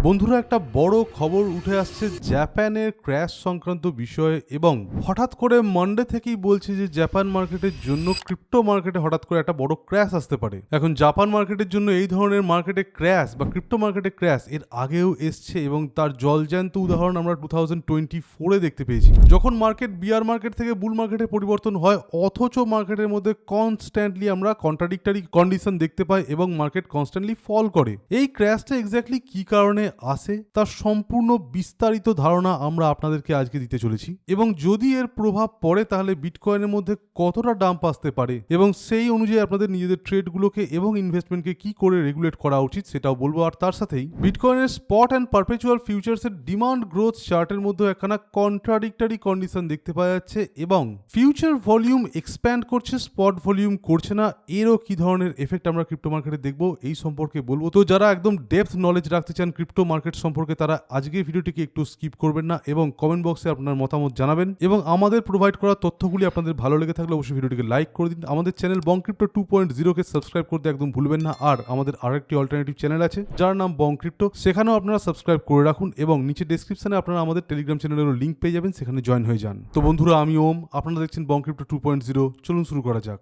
বন্ধুরা, একটা বড় খবর উঠে আসছে জাপানের ক্র্যাশ সংক্রান্ত বিষয়ে এবং হঠাৎ করে মানডে থেকেই বলছে যে জাপান মার্কেটের জন্য ক্রিপ্টো মার্কেটে হঠাৎ করে একটা বড় ক্র্যাশ আসতে পারে। এখন জাপান মার্কেটের জন্য এই ধরনের মার্কেটে ক্র্যাশ বা ক্রিপ্টো মার্কেটে ক্র্যাশ এর আগেও এসছে এবং তার জলজ্যান্ত উদাহরণ আমরা 2024-এ দেখতে পেয়েছি, যখন মার্কেট বিয়ার মার্কেট থেকে বুল মার্কেটে পরিবর্তন হয় অথচ মার্কেটের মধ্যে কনস্ট্যান্টলি আমরা কন্ট্রাডিক্টরি কন্ডিশন দেখতে পাই এবং মার্কেট কনস্ট্যান্টলি ফল করে। এই ক্র্যাশটা এক্স্যাক্টলি কি কারণে আসে তার সম্পূর্ণ বিস্তারিত ধারণা আমরা আপনাদেরকে আজকে দিতে চলেছি এবং যদি এর প্রভাব পড়ে তাহলে বিটকয়েনের মধ্যে কতটা ডাম্প আসতে পারে এবং সেই অনুযায়ী আপনাদের নিজেদের ট্রেডগুলোকে এবং ইনভেস্টমেন্টকে কি করে রেগুলেট করা উচিত সেটাও বলবো। আর তার সাথেই বিটকয়েনের স্পট অ্যান্ড পারপেচুয়াল ফিউচার্সের ডিমান্ড গ্রোথ চার্টের মধ্যে একখানা কন্ট্রাডিক্টরি কন্ডিশন দেখতে পাওয়া যাচ্ছে এবং ফিউচার ভলিউম এক্সপ্যান্ড করছে, স্পট ভলিউম করছে না। এরও কি ধরনের এফেক্ট আমরা ক্রিপ্টো মার্কেটে দেখবো এই সম্পর্কে বলবো। তো যারা একদম ডেপথ নলেজ রাখতে চান ক্রিপ্টো মার্কেট সম্পর্কে তারা আজকের ভিডিওটিকে একটু স্কিপ করবেন না এবং কমেন্ট বক্সে আপনার মতামত জানাবেন এবং আমাদের প্রোভাইড করা তথ্যগুলি আপনাদের ভালো লেগে থাকলে অবশ্যই ভিডিওটিকে লাইক করে দিন। আমাদের চ্যানেল বং ক্রিপ্টো 2.0 কে সাবস্ক্রাইব করতে একদম ভুলবেন না। আর আমাদের আরেকটি অল্টারনেটিভ চ্যানেল আছে যার নাম বং ক্রিপ্টো, সেখানেও আপনারা সাবস্ক্রাইব করে রাখুন এবং নিচে ডেসক্রিপশনে আপনারা আমাদের টেলিগ্রাম চ্যানেলের লিঙ্ক পেয়ে যাবেন, সেখানে জয়েন হয়ে যান। তো বন্ধুরা, আমি ওম, আপনারা দেখছেন বং ক্রিপ্টো 2.0। চলুন শুরু করা যাক।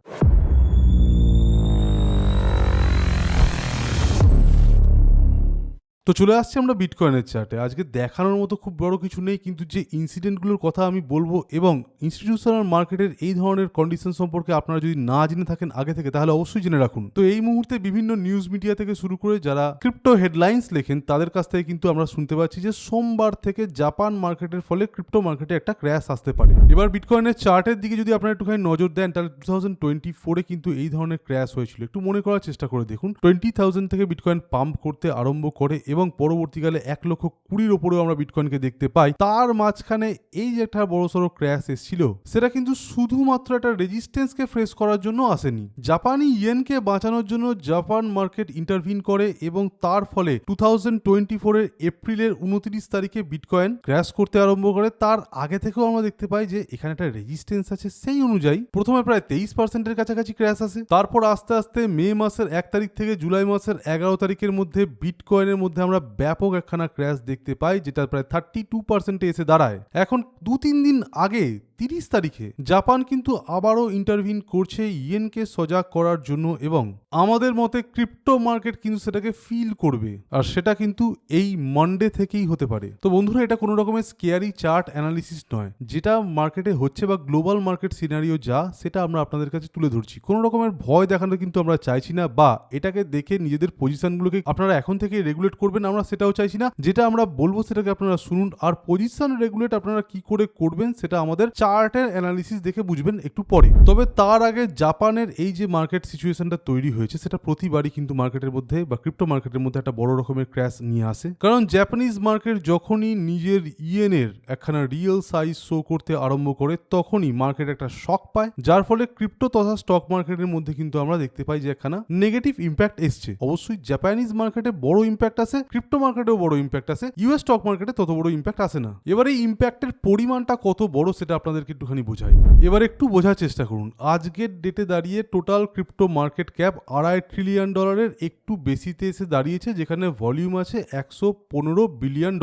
তো চলে আসছি আমরা বিটকয়েনের চার্টে। আজকে দেখানোর মতো খুব বড় কিছু নেই, কিন্তু যে ইনসিডেন্টগুলোর কথা আমি বলবো এবং ইনস্টিটিউশনাল মার্কেটের এই ধরনের কন্ডিশন সম্পর্কে আপনারা যদি না জেনে থাকেন আগে থেকে তাহলে অবশ্যই জেনে রাখুন। তো এই মুহূর্তে বিভিন্ন নিউজ মিডিয়া থেকে শুরু করে যারা ক্রিপ্টো হেডলাইন্স লেখেন তাদের কাছ থেকে কিন্তু আমরা শুনতে পাচ্ছি যে সোমবার থেকে জাপান মার্কেটের ফলে ক্রিপ্টো মার্কেটে একটা ক্র্যাশ আসতে পারে। এবার বিটকয়েনের চার্টের দিকে যদি আপনারা একটুখানি নজর দেন তাহলে 2024-এ কিন্তু এই ধরনের ক্র্যাশ হয়েছিল। একটু মনে করার চেষ্টা করে দেখুন, 20,000 থেকে বিটকয়েন পাম্প করতে আরম্ভ করে এবং পরবর্তীকালে 1,20,000-এর উপরেও আমরা বিটকয়েনকে দেখতে পাই। তার মাঝখানে এই যে একটা বড়সড় ক্র্যাশ এসেছিল সেটা কিন্তু শুধুমাত্র একটা রেজিস্ট্যান্সকে ফেস করার জন্য আসেনি। জাপানি ইয়েনকে বাঁচানোর জন্য জাপান মার্কেট ইন্টারভিন করে এবং তার ফলে 2024-এর এপ্রিলের 29 তারিখে বিটকয়েন ক্র্যাশ করতে আরম্ভ করে। তার আগে থেকেও আমরা দেখতে পাই যে এখানে একটা রেজিস্ট্যান্স আছে। সেই অনুযায়ী প্রথমে প্রায় 23%-এর কাছাকাছি ক্র্যাশ আসে, তারপর আস্তে আস্তে মে মাসের 1 তারিখ থেকে জুলাই মাসের 11 তারিখের মধ্যে বিটকয়েনের মধ্যে আমরা ব্যাপক একখানা ক্র্যাশ দেখতে পাই, যেটা প্রায় 32%-এ এসে দাঁড়ায়। এখন 2-3 দিন আগে 30 তারিখে জাপান কিন্তু আবারও ইন্টারভিন করছে ইয়েনকে সজাগ করার জন্য এবং আমাদের মতে ক্রিপ্টো মার্কেট কিন্তু সেটাকে ফিল করবে আর সেটা কিন্তু এই মানডে থেকেই হতে পারে। তো বন্ধুরা, এটা কোনো রকমের স্কেয়ারি চার্ট অ্যানালিসিস নয়, যেটা মার্কেটে হচ্ছে বা গ্লোবাল মার্কেট সিনারিও যা সেটা আমরা আপনাদের কাছে তুলে ধরছি। কোনো রকমের ভয় দেখানো কিন্তু আমরা চাইছি না বা এটাকে দেখে নিজেদের পজিশনগুলোকে আপনারা এখন থেকে রেগুলেট করবেন আমরা সেটাও চাইছি না। যেটা আমরা বলবো সেটাকে আপনারা শুনুন, আর পজিশন রেগুলেট আপনারা কি করে করবেন সেটা আমাদের চার্টের অ্যানালিসিস দেখে বুঝবেন একটু পরে। তবে তার আগে জাপানের এই যে মার্কেট সিচুয়েশনটা তৈরি হয়েছে সেটা প্রতিবারই কিন্তু মার্কেটের মধ্যে বা ক্রিপ্টো মার্কেটের মধ্যে একটা বড় রকমের ক্র্যাশ নিয়ে আসে, কারণ জাপানিজ মার্কেট যখনই নিজের ইয়েনের একখানা রিয়েল সাইজ শো করতে আরম্ভ করে তখনই মার্কেট একটা শক পায়, যার ফলে ক্রিপ্টো তথা স্টক মার্কেটের মধ্যে কিন্তু আমরা দেখতে পাই যে একখানা নেগেটিভ ইম্প্যাক্ট এসছে। অবশ্যই জাপানিজ মার্কেটে বড় ইম্প্যাক্ট আসে, ক্রিপ্টো মার্কেটেও বড় ইম্প্যাক্ট আসে, ইউএস স্টক মার্কেটে তত বড় ইম্প্যাক্ট আসে না। এবার এই ইম্প্যাক্টের পরিমাণটা কত বড় সেটা আপনাদেরকে একটুখানি বোঝাই। এবার একটু বোঝার চেষ্টা করুন। আজকের ডেটে দাঁড়িয়ে total crypto market cap $2.5 trillion একটু বেশিতে এসে দাঁড়িয়েছে, যেখানে ভলিউম আছে $115 বিলিয়ন।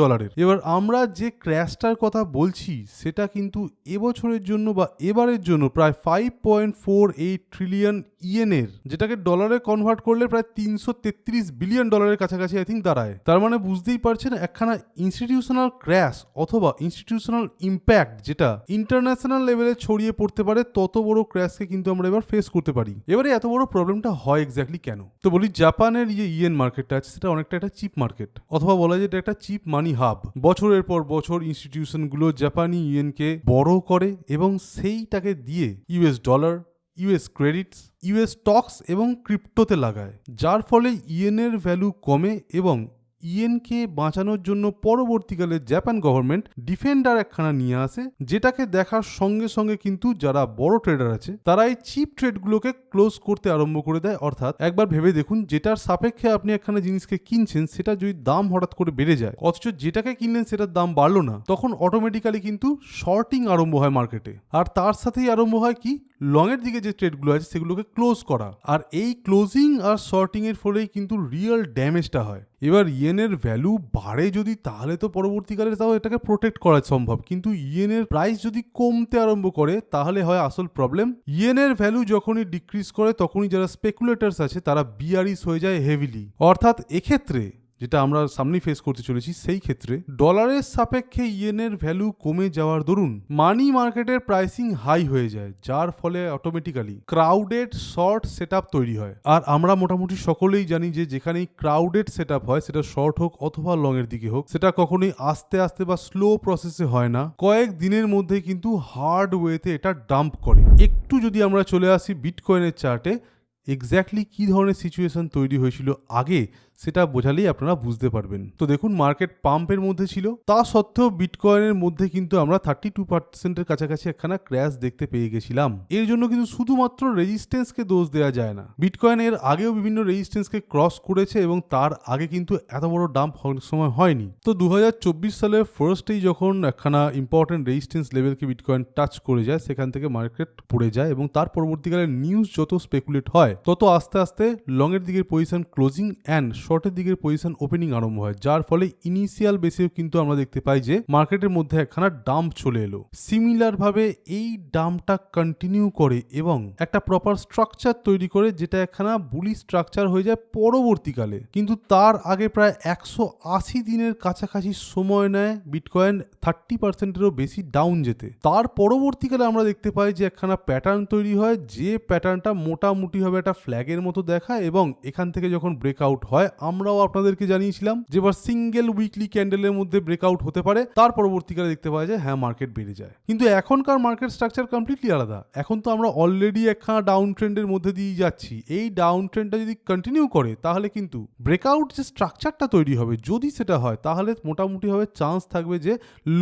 এবার আমরা যে ক্র্যাশটার কথা বলছি সেটা কিন্তু এবছরের জন্য বা এবারের জন্য প্রায় 5.48 ট্রিলিয়ন ইয়েনের, যেটাকে ডলারে কনভার্ট করলে প্রায় $333 বিলিয়ন কাছাকাছি আই থিঙ্ক দাঁড়ায়। তার মানে বুঝতেই পারছেন একখানা ইনস্টিটিউশনাল ক্র্যাশ অথবা ইনস্টিটিউশনাল ইম্প্যাক্ট যেটা ইন্টারন্যাশনাল লেভেলে ছড়িয়ে পড়তে পারে, তত বড় ক্র্যাশকে কিন্তু আমরা এবার ফেস করতে পারি। এবারে এত বড় প্রবলেমটা হয় এক্স্যাক্টলি কেন? তো বলি, জাপানের যে ইয়েন মার্কেটটা আছে সেটা অনেকটা একটা চিপ মার্কেট অথবা বলা যায় এটা একটা চিপ মানি হাব। বছরের পর বছর ইনস্টিটিউশনগুলো জাপানি ইয়েনকে বড় করে এবং সেইটাকে দিয়ে US dollar, US credits, US stocks এবং ক্রিপ্টোতে লাগায়, যার ফলে ইয়েনের ভ্যালু কমে এবং ইয়েনকে বাঁচানোর জন্য পরবর্তীকালে জাপান গভর্নমেন্ট ডিফেন্ডার একখানা নিয়ে আসে, যেটাকে দেখার সঙ্গে সঙ্গে কিন্তু যারা বড় ট্রেডার আছে তারা এই চিপ ট্রেডগুলোকে ক্লোজ করতে আরম্ভ করে দেয়। অর্থাৎ একবার ভেবে দেখুন, যেটার সাপেক্ষে আপনি একখানা জিনিসকে কিনছেন সেটা যদি দাম হঠাৎ করে বেড়ে যায় অথচ যেটাকে কিনলেন সেটার দাম বাড়লো না, তখন অটোমেটিক্যালি কিন্তু শর্টিং আরম্ভ হয় মার্কেটে। আর তার সাথেই আরম্ভ হয় কি, লং এর দিকে যে ট্রেডগুলো আছে সেগুলোকে ক্লোজ করা। আর এই ক্লোজিং আর শর্টিং এর ফলেই কিন্তু রিয়েল ড্যামেজটা হয়। এবার ইয়েনের ভ্যালু বাড়ে যদি, তাহলে তো পরবর্তীকালে তাও এটাকে প্রোটেক্ট করা সম্ভব, কিন্তু ইয়েনের প্রাইস যদি কমতে আরম্ভ করে তাহলে হয় আসল প্রবলেম। ইয়েনের ভ্যালু যখনই ডিক্রিজ করে তখনই যারা স্পেকুলেটার্স আছে তারা বিয়ারিশ হয়ে যায় হেভিলি। অর্থাৎ এক্ষেত্রে যেটা আমরা সামনে ফেস করতে চলেছি, সেই ক্ষেত্রে ডলারের সাপেক্ষে ইয়েনের ভ্যালু কমে যাওয়ার দরুন মানি মার্কেটের প্রাইসিং হাই হয়ে যায়, যার ফলে অটোমেটিক্যালি ক্রাউডেড শর্ট সেটআপ তৈরি হয়। আর আমরা মোটামুটি সকলেই জানি যে যেখানেই ক্রাউডেড সেটআপ হয়, সেটা শর্ট হোক অথবা লং এর দিকে হোক, সেটা কখনোই আস্তে আস্তে বা স্লো প্রসেসে হয় না, কয়েক দিনের মধ্যে কিন্তু হার্ড ওয়েতে এটা ডাম্প করে। একটু যদি আমরা চলে আসি বিটকয়েনের চার্টে, এক্স্যাক্টলি কি ধরনের সিচুয়েশন তৈরি হয়েছিল আগে সেটা বোঝালেই আপনারা বুঝতে পারবেন। তো দেখুন, মার্কেট পাম্পের মধ্যে ছিল, তা সত্ত্বেও বিটকয়েনের মধ্যে কিন্তু আমরা 32% কাছাকাছি একখানা ক্র্যাশ দেখতে পেয়ে গেছিলাম। এর জন্য কিন্তু শুধুমাত্র রেজিস্ট্যান্সকে দোষ দেওয়া যায় না। বিটকয়েন এর আগেও বিভিন্ন রেজিস্ট্যান্সকে ক্রস করেছে এবং তার আগে কিন্তু এত বড় ডাম্প সময় হয়নি। তো 2024 সালের ফার্স্টেই যখন একখানা ইম্পর্টেন্ট রেজিস্ট্যান্স লেভেলকে বিটকয়েন টাচ করে যায়, সেখান থেকে মার্কেট পড়ে যায় এবং তার পরবর্তীকালে নিউজ যত স্পেকুলেট হয় তত আস্তে আস্তে লং এর দিকের পজিশন ক্লোজিং অ্যান্ড শর্টের দিকের পজিশন ওপেনিং আরম্ভ হয়, যার ফলে ইনিশিয়াল বেসেও কিন্তু আমরা দেখতে পাই যে মার্কেটের মধ্যে একখানা ডাম্প চলে এলো। সিমিলার ভাবে এই ডাম্পটা কন্টিনিউ করে এবং একটা প্রপার স্ট্রাকচার তৈরি করে, যেটা একখানা বুলি স্ট্রাকচার হয়ে যায় পরবর্তীকালে। কিন্তু তার আগে প্রায় 180 দিনের কাছাকাছি সময় নেয় বিটকয়েন 30%-এরও বেশি ডাউন যেতে। তার পরবর্তীকালে আমরা দেখতে পাই যে একখানা প্যাটার্ন তৈরি হয়, যে প্যাটার্নটা মোটামুটি ভাবে একটা ফ্ল্যাগের মতো দেখায় এবং এখান থেকে যখন ব্রেকআউট হয়, আমরাও আপনাদেরকে জানিয়েছিলাম যে এবার সিঙ্গেল উইকলি ক্যান্ডেলের মধ্যে ব্রেকআউট হতে পারে। তার পরবর্তীকালে দেখতে পাওয়া যায় হ্যাঁ মার্কেট বেড়ে যায়। কিন্তু এখনকার মার্কেট স্ট্রাকচার কমপ্লিটলি আলাদা। এখন তো আমরা অলরেডি একখানা ডাউন ট্রেন্ডের মধ্যে দিয়ে যাচ্ছি। এই ডাউন ট্রেন্ডটা যদি কন্টিনিউ করে তাহলে কিন্তু ব্রেকআউট যে স্ট্রাকচারটা তৈরি হবে, যদি সেটা হয় তাহলে মোটামুটি ভাবে চান্স থাকবে যে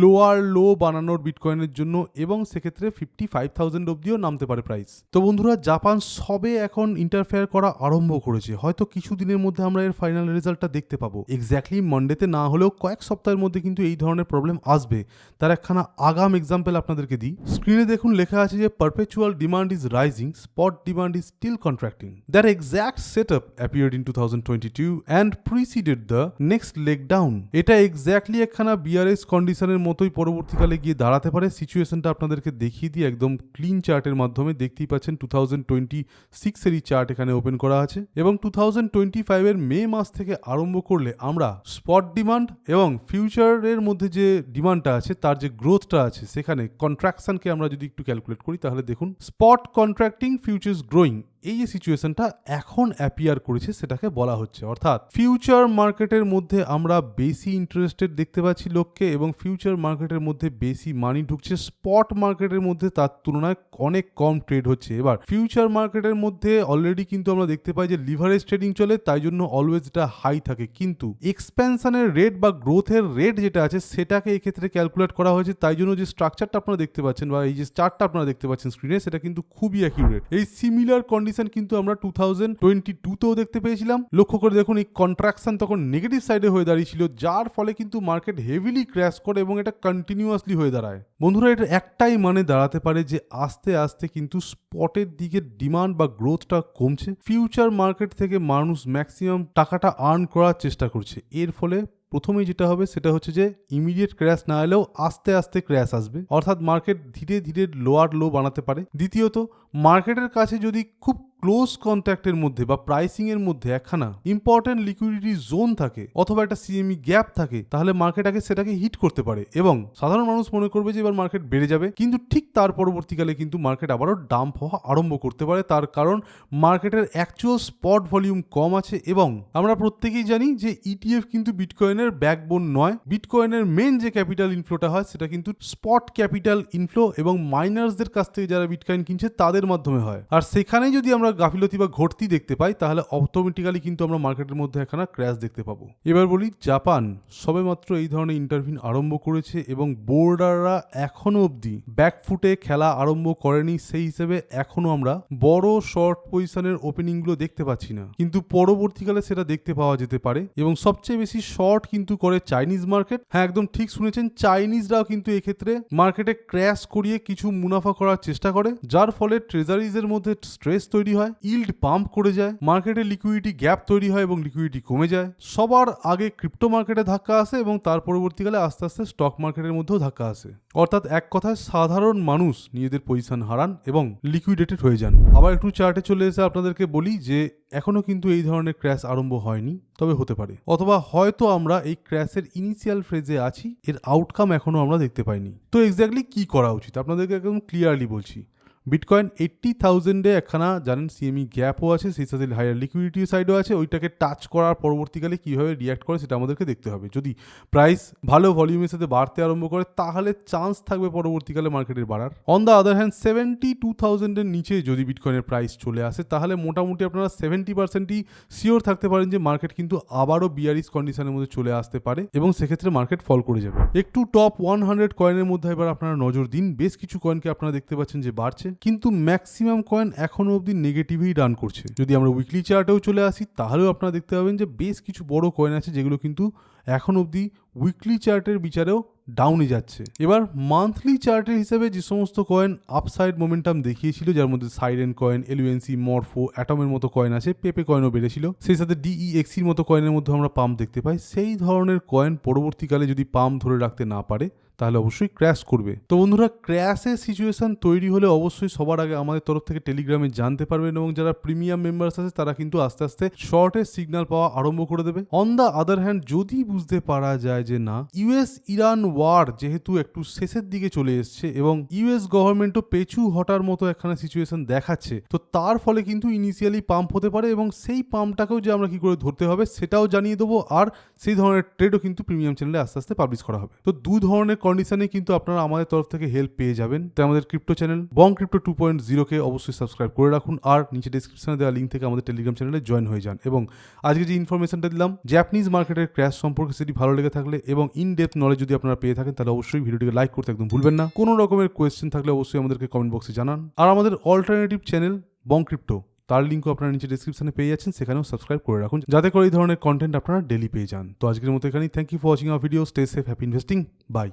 লোয়ার লো বানানোর বিটকয়েনের জন্য, এবং সেক্ষেত্রে 55,000 অব্দিও নামতে পারে প্রাইস। তো বন্ধুরা, জাপান সবে এখন ইন্টারফেয়ার করা আরম্ভ করেছে। হয়তো কিছু দিনের মধ্যে আমরা এর ফাইনাল রেজাল্টটা দেখতে পাবো। এক্স্যাক্টলি মানডেতে না হলেও কয়েক সপ্তাহের মধ্যে কিন্তু এই ধরনের প্রবলেম আসবে। তার একখানা আগাম এক্সাম্পল আপনাদেরকে দিই। স্ক্রিনে দেখুন লেখা আছে যে perpetual demand is rising, spot demand is still contracting. That exact setup appeared in 2022 and preceded the next leg down. এটা এক্স্যাক্টলি একখানা বিআরএস কন্ডিশনের মতোই পরবর্তীকালে গিয়ে দাঁড়াতে পারে। সিচুয়েশনটা আপনাদেরকে দেখিয়ে দিই একদম ক্লিন চার্টের মাধ্যমে। দেখতেই পাচ্ছেন 2026 এরই চার্ট এখানে ওপেন করা আছে এবং 2025 এর মে মাস থেকে আরম্ভ করলে আমরা স্পট ডিমান্ড এবং ফিউচারের মধ্যে যে ডিমান্ডটা আছে তার যে গ্রোথটা আছে, সেখানে কন্ট্রাকশনকে আমরা যদি একটু ক্যালকুলেট করি তাহলে দেখুন স্পট কন্ট্রাক্টিং ফিউচার্স গ্রোয়িং, এই যে সিচুয়েশনটা এখন অ্যাপিয়ার করেছে সেটাকে বলা হচ্ছে। অর্থাৎ ফিউচার মার্কেটের মধ্যে আমরা বেশি ইন্টারেস্টেড দেখতে পাচ্ছি লোককে এবং ফিউচার মার্কেটের মধ্যে বেশি মানি ঢুকছে। স্পট মার্কেটের মধ্যে তার তুলনায় অনেক কম ট্রেড হচ্ছে। এবার ফিউচার মার্কেটের মধ্যে অলরেডি কিন্তু আমরা দেখতে পাই যে লিভারেজ ট্রেডিং চলে, তাই জন্য অলওয়েজ এটা হাই থাকে, কিন্তু এক্সপ্যানশনের রেট বা গ্রোথের রেট যেটা আছে সেটাকে এক্ষেত্রে ক্যালকুলেট করা হয়েছে। তাই জন্য যে স্ট্রাকচারটা আপনারা দেখতে পাচ্ছেন বা এই যে চার্টটা আপনারা দেখতে পাচ্ছেন স্ক্রিনে, সেটা কিন্তু খুবই অ্যাকিউরেট। এই সিমিলার কন্ডিশন কিন্তু আমরা 2022-তেও দেখতে পেয়েছিলাম। লক্ষ্য করে দেখুন এই কন্ট্রাকশন তখন নেগেটিভ সাইডে হয়ে দাঁড়িয়েছিল, যার ফলে কিন্তু মার্কেট হেভিলি ক্র্যাশ করে এবং এটা কন্টিনিউয়াসলি হয়ে দাঁড়ায়। বন্ধুরা, এটা একটাই মানে দাঁড়াতে পারে যে আস্তে আস্তে কিন্তু স্পটের দিকে ডিমান্ড বা গ্রোথটা কমছে। ফিউচার মার্কেট থেকে মানুষ ম্যাক্সিমাম টাকাটা আর্ন করার চেষ্টা করছে। এর ফলে প্রথমেই যেটা হবে সেটা হচ্ছে যে ইমিডিয়েট ক্র্যাশ না এলেও আস্তে আস্তে ক্র্যাশ আসবে, অর্থাৎ মার্কেট ধীরে ধীরে লোয়ার লো বানাতে পারে। দ্বিতীয়ত, মার্কেটের কাছে যদি খুব ক্লোজ কন্ট্যাক্টের মধ্যে বা প্রাইসিং এর মধ্যে একখানা ইম্পর্টেন্ট লিকুইডিটি জোন থাকে অথবা একটা সিএমই গ্যাপ থাকে, তাহলে মার্কেট আগে সেটাকে হিট করতে পারে এবং সাধারণ মানুষ মনে করবে যে এবার মার্কেট বেড়ে যাবে, কিন্তু ঠিক তার পরবর্তীকালে কিন্তু মার্কেট আবারও ডাম্প হওয়া আরম্ভ করতে পারে। তার কারণ মার্কেটের অ্যাকচুয়াল স্পট ভলিউম কম আছে এবং আমরা প্রত্যেকেই জানি যে ইটিএফ কিন্তু বিটকয়েনের ব্যাকবোন নয়। বিটকয়েনের মেন যে ক্যাপিটাল ইনফ্লোটা হয় সেটা কিন্তু স্পট ক্যাপিটাল ইনফ্লো এবং মাইনার্সদের কাছ থেকে যারা বিটকয়েন কিনছে তাদের মাধ্যমে হয়। আর সেখানে যদি আমরা গাফিলতি বা ঘটতি দেখতে পাই তাহলে অটোমেটিক্যালি কিন্তু আমরা মার্কেটের মধ্যে একখানা ক্র্যাশ দেখতে পাবো। এবার বলি, জাপান সবেমাত্র এই ধরনের ইন্টারভিউ আরম্ভ করেছে এবং বোর্ডাররা এখনো অবধি ব্যাকফুটে খেলা আরম্ভ করেনি। সেই হিসেবে এখনো আমরা বড় শর্ট পজিশনের ওপেনিং গুলো দেখতে পাচ্ছি না, কিন্তু পরবর্তীকালে সেটা দেখতে পাওয়া যেতে পারে। এবং সবচেয়ে বেশি শর্ট কিন্তু করে চাইনিজ মার্কেট। হ্যাঁ, একদম ঠিক শুনেছেন, চাইনিজরাও কিন্তু এক্ষেত্রে মার্কেটে ক্র্যাশ করিয়ে কিছু মুনাফা করার চেষ্টা করে, যার ফলে ট্রেজারিজের মধ্যে স্ট্রেস তৈরি হয়, ইল্ড পাম্প করে যায়, মার্কেটে লিকুইডিটি গ্যাপ তৈরি হয় এবং লিকুইডিটি কমে যায়। সবার আগে ক্রিপ্টো মার্কেটে ধাক্কা আসে এবং তার পরবর্তীকালে আস্তে আস্তে স্টক মার্কেটের মধ্যেও ধাক্কা আসে। অর্থাৎ এক কথায় সাধারণ মানুষ নিজেদের পজিশন হারান এবং লিকুইডেটেড হয়ে যান। আবার একটু চার্টে চলে এসে আপনাদেরকে বলি যে এখনো কিন্তু এই ধরনের ক্র্যাশ আরম্ভ হয়নি, তবে হতে পারে, অথবা হয়তো আমরা এই ক্র্যাশের ইনিশিয়াল ফেজে আছি, এর আউটকাম এখনো আমরা দেখতে পাইনি। তো এক্স্যাক্টলি কি করা উচিত আপনাদেরকে একদম ক্লিয়ারলি বলছি। বিটকয়েন 80,000-এ একখানা জানেন সিএমই গ্যাপও আছে, সেই সাথে হায়ার লিকুইডিটি সাইডও আছে। ওইটাকে টাচ করার পরবর্তীকালে কীভাবে রিয়াক্ট করে সেটা আমাদেরকে দেখতে হবে। যদি প্রাইস ভালো ভলিউমের সাথে বাড়তে আরম্ভ করে তাহলে চান্স থাকবে পরবর্তীকালে মার্কেটের বাড়ার। অন দ্য আদার হ্যান্ড 72,000-এর নিচে যদি বিটকয়েনের প্রাইস চলে আসে তাহলে মোটামুটি আপনারা 70%ই শিওর থাকতে পারেন যে মার্কেট কিন্তু আবারও বিয়ারিশ কন্ডিশনের মধ্যে চলে আসতে পারে এবং সেক্ষেত্রে মার্কেট ফল করে যাবে। একটু টপ 100 কয়েনের মধ্যে এবার আপনারা নজর দিন। বেশ কিছু কয়েনকে আপনারা দেখতে পাচ্ছেন যে বাড়ছে, কিন্তু ম্যাক্সিমাম কয়েন এখনো অবধি নেগেটিভই রান করছে। যদি আমরা উইকলি চার্টেও চলে আসি তাহলেও আপনারা দেখতে পাবেন যে বেশ কিছু বড় কয়েন আছে যেগুলো কিন্তু এখন অবধি উইকলি চার্টের বিচারেও ডাউনে যাচ্ছে। এবার মান্থলি চার্টের হিসেবে যে সমস্ত কয়েন আপসাইড মোমেন্টাম দেখিয়েছিল, যার মধ্যে সাইরেন কয়েন, এলইউএনসি, মরফো, অ্যাটমের মতো কয়েন আছে, পেপে কয়েনও বেড়েছিল, সেই সাথে ডিইএক্সির মতো কয়েনের মধ্যে আমরা পাম্প দেখতে পাই। সেই ধরনের কয়েন পরবর্তীকালে যদি পাম্প ধরে রাখতে না পারে তাহলে অবশ্যই ক্র্যাশ করবে। তো বন্ধুরা, ক্র্যাশের সিচুয়েশন তৈরি হলে অবশ্যই সবার আগে আমাদের তরফ থেকে টেলিগ্রামে জানতে পারবেন এবং যারা প্রিমিয়াম মেম্বার্স আছে তারা কিন্তু আস্তে আস্তে শর্টের সিগন্যাল পাওয়া আরম্ভ করে দেবে। অন দ্য আদার হ্যান্ড যদি বুঝতে পারা যায় যে না, ইউএস ইরান ওয়ার যেহেতু একটু শেষের দিকে চলে এসছে এবং ইউএস গভর্নমেন্টও পেছু হটার মতো একখানা সিচুয়েশন দেখাচ্ছে, তো তার ফলে কিন্তু ইনিশিয়ালি পাম্প হতে পারে এবং সেই পাম্পটাকেও যে আমরা কি করে ধরতে হবে সেটাও জানিয়ে দেবো। আর সেই ধরনের ট্রেডও কিন্তু প্রিমিয়াম চ্যানেলে আস্তে আস্তে পাবলিশ করা হবে। তো দু ধরনের কন্ডিশনে কিন্তু আপনারা আমাদের তরফ থেকে হেল্প পেয়ে যাবেন। তাই আমাদের ক্রিপ্টো চ্যানেল বং ক্রিপ্টো 2.0-কে অবশ্যই সাবস্ক্রাইব করে রাখুন আর নিচে ডেসক্রিপশনে দেওয়া লিঙ্ক থেকে আমাদের টেলিগ্রাম চ্যানেলে জয়েন হয়ে যান। এবং আজকে যে ইনফরমেশনটা দিলাম জাপানিজ মার্কেটের ক্র্যাশ সম্পর্কে, সেটি ভালো লেগে থাকলে এবং ইন ডেপথ নলেজ যদি আপনারা পেয়ে থাকেন তাহলে অবশ্যই ভিডিওটিকে লাইক করতে একদম ভুলবেন না। কোনো রকমের কোয়েশ্চেন থাকলে অবশ্যই আমাদেরকে কমেন্ট বক্সে জানান। আর আমাদের অল্টারনেটিভ চ্যানেল বং ক্রিপ্টো, তার লিঙ্কও আপনারা নিচে ডেসক্রিপশনে পেয়ে যাচ্ছেন, সেখানেও সাবস্ক্রাইব করে রাখুন যাতে করে এই ধরনের কন্টেন্ট আপনারা ডেলি পেয়ে যান। তো আজকের মতো এখানেই। Thank you for watching our video. Stay safe, happy investing, by.